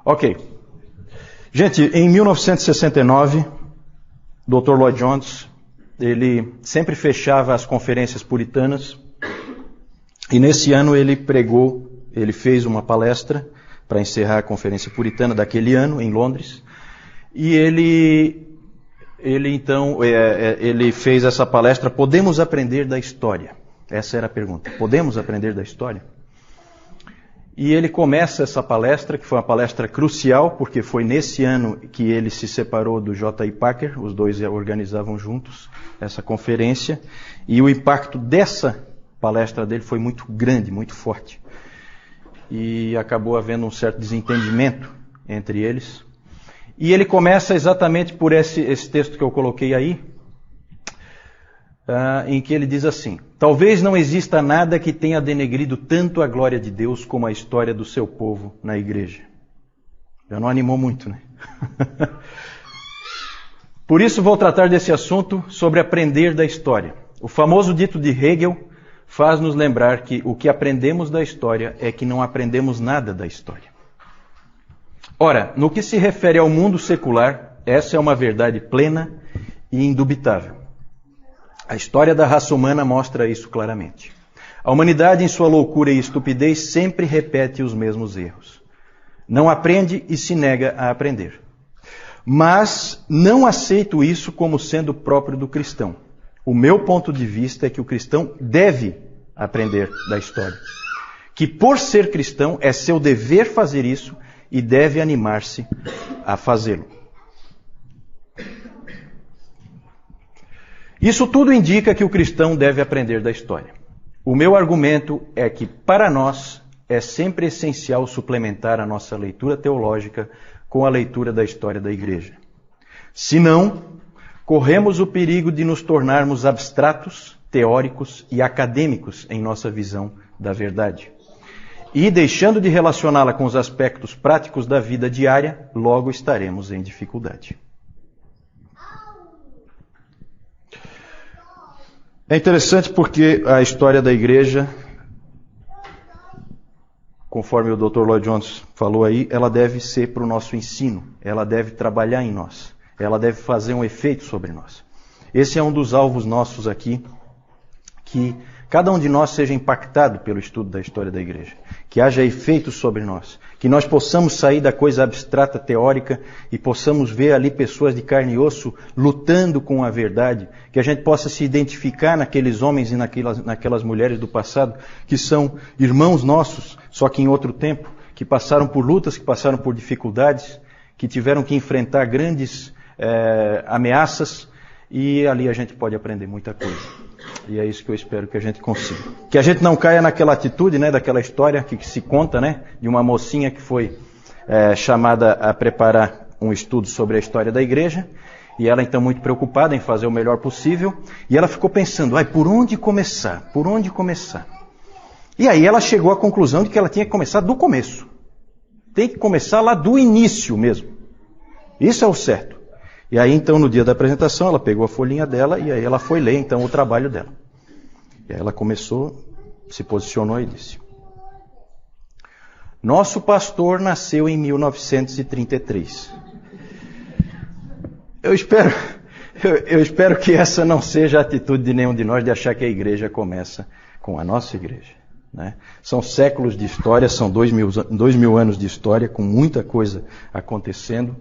Ok. Gente, em 1969, Dr. Lloyd Jones, ele sempre fechava as conferências puritanas, e nesse ano ele fez uma palestra para encerrar a conferência puritana daquele ano, em Londres, e ele fez essa palestra, podemos aprender da história? Essa era a pergunta, podemos aprender da história? E ele começa essa palestra, que foi uma palestra crucial, porque foi nesse ano que ele se separou do J.I. Packer, os dois organizavam juntos essa conferência, e o impacto dessa palestra dele foi muito grande, muito forte. E acabou havendo um certo desentendimento entre eles. E ele começa exatamente por esse texto que eu coloquei aí, em que ele diz assim: talvez não exista nada que tenha denegrido tanto a glória de Deus como a história do seu povo na igreja. Já não animou muito, né? Por isso vou tratar desse assunto sobre aprender da história. O famoso dito de Hegel faz nos lembrar que o que aprendemos da história é que não aprendemos nada da história. Ora, no que se refere ao mundo secular, essa é uma verdade plena e indubitável. A história da raça humana mostra isso claramente. A humanidade, em sua loucura e estupidez, sempre repete os mesmos erros. Não aprende e se nega a aprender. Mas não aceito isso como sendo próprio do cristão. O meu ponto de vista é que o cristão deve aprender da história. Que por ser cristão é seu dever fazer isso e deve animar-se a fazê-lo. Isso tudo indica que o cristão deve aprender da história. O meu argumento é que, para nós, é sempre essencial suplementar a nossa leitura teológica com a leitura da história da igreja. Senão, corremos o perigo de nos tornarmos abstratos, teóricos e acadêmicos em nossa visão da verdade. E, deixando de relacioná-la com os aspectos práticos da vida diária, logo estaremos em dificuldade. É interessante porque a história da igreja, conforme o Dr. Lloyd Jones falou aí, ela deve ser para o nosso ensino, ela deve trabalhar em nós, ela deve fazer um efeito sobre nós. Esse é um dos alvos nossos aqui, que cada um de nós seja impactado pelo estudo da história da igreja, que haja efeitos sobre nós, que nós possamos sair da coisa abstrata teórica e possamos ver ali pessoas de carne e osso lutando com a verdade, que a gente possa se identificar naqueles homens e naquelas mulheres do passado que são irmãos nossos, só que em outro tempo, que passaram por lutas, que passaram por dificuldades, que tiveram que enfrentar grandes ameaças, e ali a gente pode aprender muita coisa. E é isso que eu espero que a gente consiga. Que a gente não caia naquela atitude, né, daquela história que se conta, né, de uma mocinha que foi chamada a preparar um estudo sobre a história da igreja, e ela então muito preocupada em fazer o melhor possível, e ela ficou pensando, por onde começar? Por onde começar? E aí ela chegou à conclusão de que ela tinha que começar do começo. Tem que começar lá do início mesmo. Isso é o certo. E aí, então, no dia da apresentação, ela pegou a folhinha dela e aí ela foi ler, então, o trabalho dela. E aí ela começou, se posicionou e disse: nosso pastor nasceu em 1933. Eu espero que essa não seja a atitude de nenhum de nós de achar que a igreja começa com a nossa igreja, né? São séculos de história, são 2000 anos de história, com muita coisa acontecendo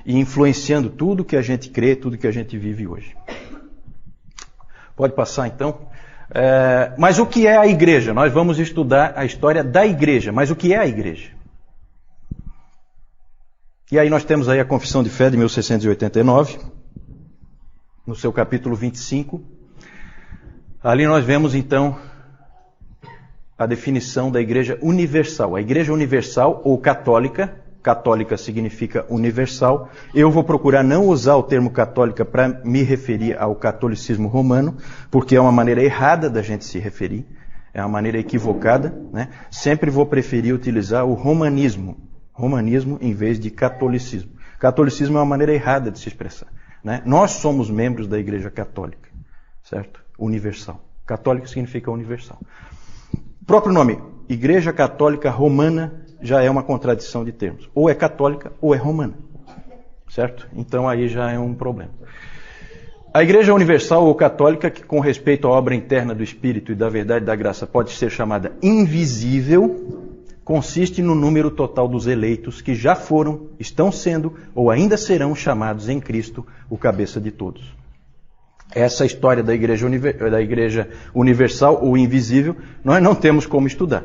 e influenciando tudo que a gente crê, tudo que a gente vive hoje. Pode passar então. Mas o que é a igreja? Nós vamos estudar a história da igreja, mas o que é a igreja? E aí nós temos aí a Confissão de Fé de 1689, no seu capítulo 25. Ali nós vemos então a definição da igreja universal. A igreja universal ou católica, católica significa universal. Eu vou procurar não usar o termo católica para me referir ao catolicismo romano, porque é uma maneira errada da gente se referir, é uma maneira equivocada, né? Sempre vou preferir utilizar o romanismo em vez de catolicismo. Catolicismo é uma maneira errada de se expressar, né? Nós somos membros da igreja católica, certo? Universal. Católico significa universal. O próprio nome, Igreja Católica Romana já é uma contradição de termos. Ou é católica ou é romana. Certo? Então aí já é um problema. A Igreja Universal ou Católica, que com respeito à obra interna do Espírito e da verdade e da graça pode ser chamada invisível, consiste no número total dos eleitos que já foram, estão sendo ou ainda serão chamados em Cristo o cabeça de todos. Essa história da Igreja Universal ou invisível, nós não temos como estudar.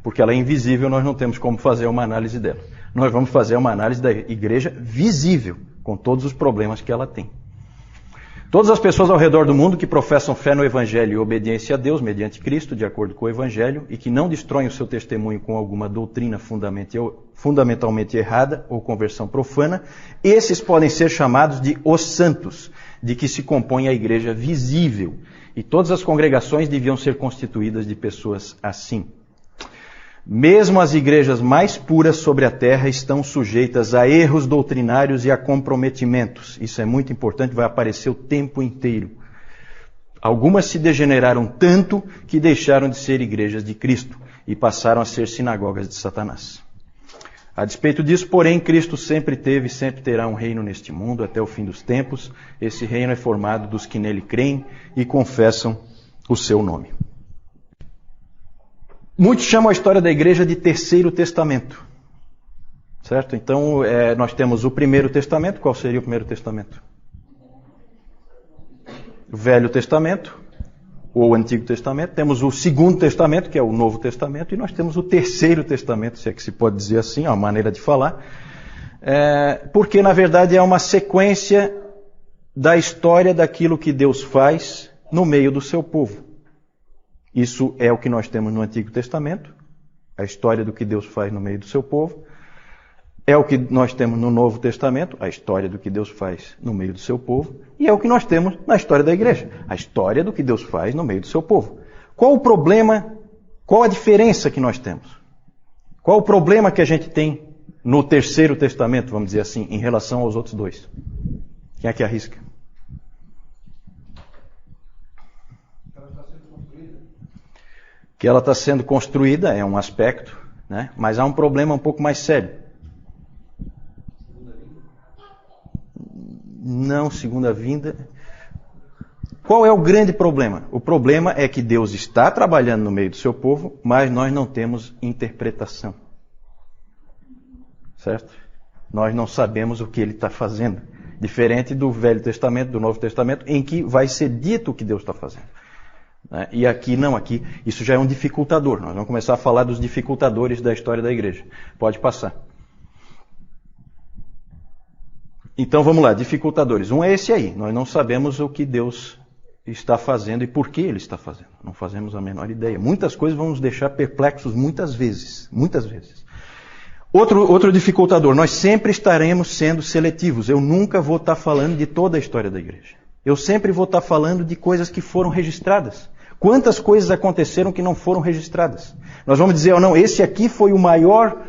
Porque ela é invisível, nós não temos como fazer uma análise dela. Nós vamos fazer uma análise da Igreja visível, com todos os problemas que ela tem. Todas as pessoas ao redor do mundo que professam fé no Evangelho e obediência a Deus mediante Cristo, de acordo com o Evangelho, e que não destroem o seu testemunho com alguma doutrina fundamentalmente errada ou conversão profana, esses podem ser chamados de os santos, de que se compõe a igreja visível. E todas as congregações deviam ser constituídas de pessoas assim. Mesmo as igrejas mais puras sobre a terra estão sujeitas a erros doutrinários e a comprometimentos. Isso é muito importante, vai aparecer o tempo inteiro. Algumas se degeneraram tanto que deixaram de ser igrejas de Cristo e passaram a ser sinagogas de Satanás. A despeito disso, porém, Cristo sempre teve e sempre terá um reino neste mundo até o fim dos tempos. Esse reino é formado dos que nele creem e confessam o seu nome. Muitos chamam a história da igreja de Terceiro Testamento. Certo? Então, nós temos o Primeiro Testamento. Qual seria o Primeiro Testamento? O Velho Testamento, ou o Antigo Testamento. Temos o Segundo Testamento, que é o Novo Testamento. E nós temos o Terceiro Testamento, se é que se pode dizer assim, é uma maneira de falar. Porque, na verdade, é uma sequência da história daquilo que Deus faz no meio do seu povo. Isso é o que nós temos no Antigo Testamento, a história do que Deus faz no meio do seu povo. É o que nós temos no Novo Testamento, a história do que Deus faz no meio do seu povo. E é o que nós temos na história da igreja, a história do que Deus faz no meio do seu povo. Qual o problema, qual a diferença que nós temos? Qual o problema que a gente tem no Terceiro Testamento, vamos dizer assim, em relação aos outros dois? Quem é que arrisca? Que ela está sendo construída é um aspecto, né? Mas há um problema um pouco mais sério. Não, segunda vinda. Qual é o grande problema? O problema é que Deus está trabalhando no meio do seu povo, mas nós não temos interpretação. Certo? Nós não sabemos o que Ele está fazendo. Diferente do Velho Testamento, do Novo Testamento, em que vai ser dito o que Deus está fazendo. E aqui não, aqui isso já é um dificultador. Nós vamos começar a falar dos dificultadores da história da igreja. Pode passar. Então vamos lá, dificultadores. Um é esse aí. Nós não sabemos o que Deus está fazendo e por que Ele está fazendo. Não fazemos a menor ideia. Muitas coisas vão nos deixar perplexos muitas vezes. Muitas vezes. Outro dificultador. Nós sempre estaremos sendo seletivos. Eu nunca vou estar falando de toda a história da igreja. Eu sempre vou estar falando de coisas que foram registradas. Quantas coisas aconteceram que não foram registradas? Nós vamos dizer, não, esse aqui foi o maior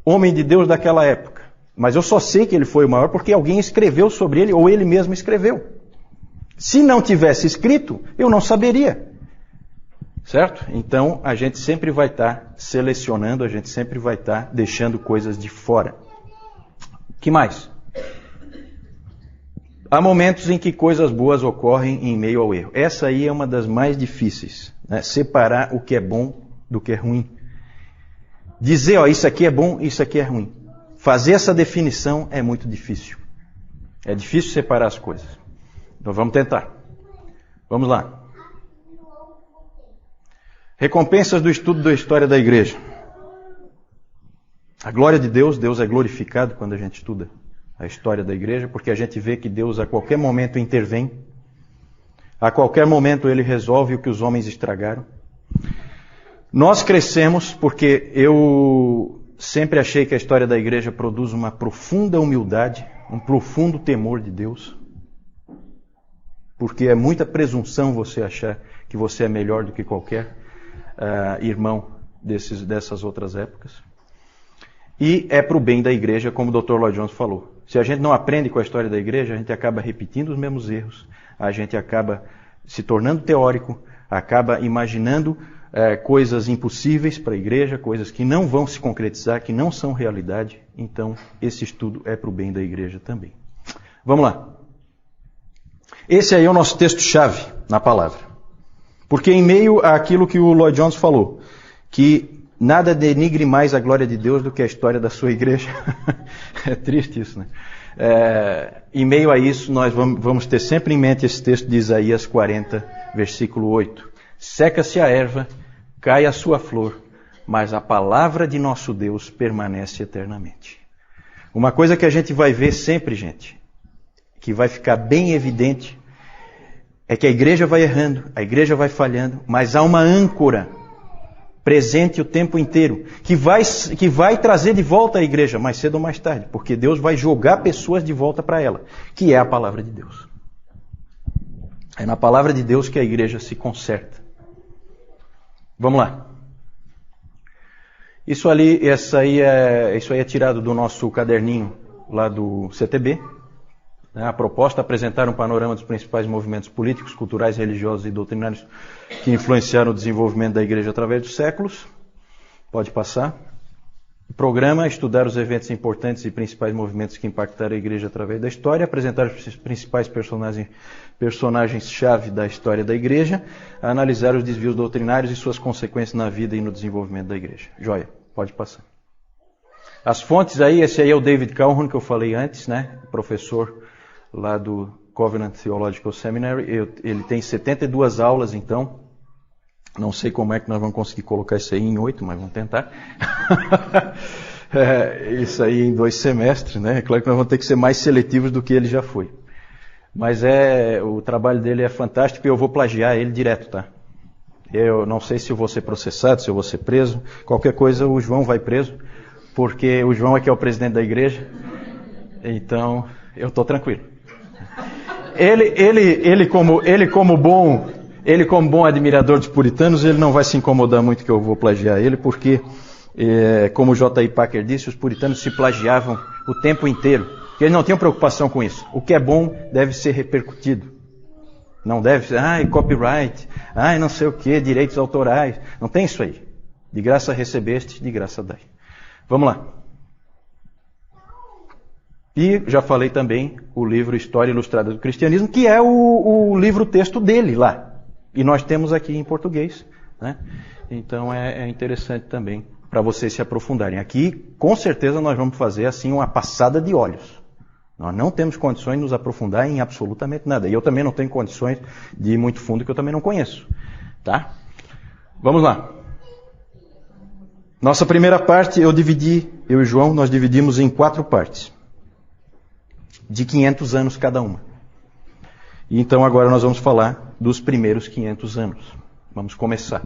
homem de Deus daquela época. Mas eu só sei que ele foi o maior porque alguém escreveu sobre ele ou ele mesmo escreveu. Se não tivesse escrito, eu não saberia. Certo? Então, a gente sempre vai estar selecionando, a gente sempre vai estar deixando coisas de fora. O que mais? Há momentos em que coisas boas ocorrem em meio ao erro. Essa aí é uma das mais difíceis. Né? Separar o que é bom do que é ruim. Dizer, ó, isso aqui é bom, isso aqui é ruim. Fazer essa definição é muito difícil. É difícil separar as coisas. Então vamos tentar. Vamos lá. Recompensas do estudo da história da igreja. A glória de Deus, Deus é glorificado quando a gente estuda a história da igreja, porque a gente vê que Deus a qualquer momento intervém, a qualquer momento Ele resolve o que os homens estragaram. Nós crescemos porque eu sempre achei que a história da igreja produz uma profunda humildade, um profundo temor de Deus, porque é muita presunção você achar que você é melhor do que qualquer irmão dessas outras épocas. E é para o bem da igreja, como o Dr. Lloyd Jones falou. Se a gente não aprende com a história da igreja, a gente acaba repetindo os mesmos erros, a gente acaba se tornando teórico, acaba imaginando coisas impossíveis para a igreja, coisas que não vão se concretizar, que não são realidade. Então, esse estudo é para o bem da igreja também. Vamos lá. Esse aí é o nosso texto-chave na palavra. Porque em meio àquilo que o Lloyd Jones falou, que nada denigre mais a glória de Deus do que a história da sua igreja. É triste isso, né? Em meio a isso, nós vamos ter sempre em mente esse texto de Isaías 40, versículo 8. Seca-se a erva, cai a sua flor, mas a palavra de nosso Deus permanece eternamente. Uma coisa que a gente vai ver sempre, gente, que vai ficar bem evidente, é que a igreja vai errando, a igreja vai falhando, mas há uma âncora presente o tempo inteiro, que vai trazer de volta a igreja, mais cedo ou mais tarde, porque Deus vai jogar pessoas de volta para ela, que é a palavra de Deus. É na palavra de Deus que a igreja se conserta. Vamos lá. Isso aí é tirado do nosso caderninho lá do CTB. A proposta é apresentar um panorama dos principais movimentos políticos, culturais, religiosos e doutrinários que influenciaram o desenvolvimento da igreja através dos séculos. Pode passar. O programa é estudar os eventos importantes e principais movimentos que impactaram a igreja através da história, apresentar os principais personagens-chave da história da igreja, analisar os desvios doutrinários e suas consequências na vida e no desenvolvimento da igreja. Joia, pode passar. As fontes aí, esse aí é o David Calhoun, que eu falei antes, né? Professor lá do Covenant Theological Seminary. Ele tem 72 aulas, então. Não sei como é que nós vamos conseguir colocar isso aí em 8, mas vamos tentar. Isso aí em 2 semestres, né? É claro que nós vamos ter que ser mais seletivos do que ele já foi. Mas o trabalho dele é fantástico e eu vou plagiar ele direto, tá? Eu não sei se eu vou ser processado, se eu vou ser preso. Qualquer coisa, o João vai preso, porque o João é que é o presidente da igreja. Então, eu estou tranquilo. Ele como bom admirador dos puritanos, ele não vai se incomodar muito que eu vou plagiar ele, porque, como o J.I. Packer disse, os puritanos se plagiavam o tempo inteiro. Porque eles não tinham preocupação com isso. O que é bom deve ser repercutido. Não deve ser, copyright, não sei o que, direitos autorais. Não tem isso aí. De graça recebeste, de graça dai. Vamos lá. E já falei também o livro História Ilustrada do Cristianismo, que é o livro-texto dele lá. E nós temos aqui em português, né? Então é interessante também para vocês se aprofundarem. Aqui, com certeza, nós vamos fazer assim uma passada de olhos. Nós não temos condições de nos aprofundar em absolutamente nada. E eu também não tenho condições de ir muito fundo, que eu também não conheço. Tá? Vamos lá. Nossa primeira parte, eu e o João, nós dividimos em 4 partes. De 500 anos cada uma. E então agora nós vamos falar dos primeiros 500 anos. Vamos começar.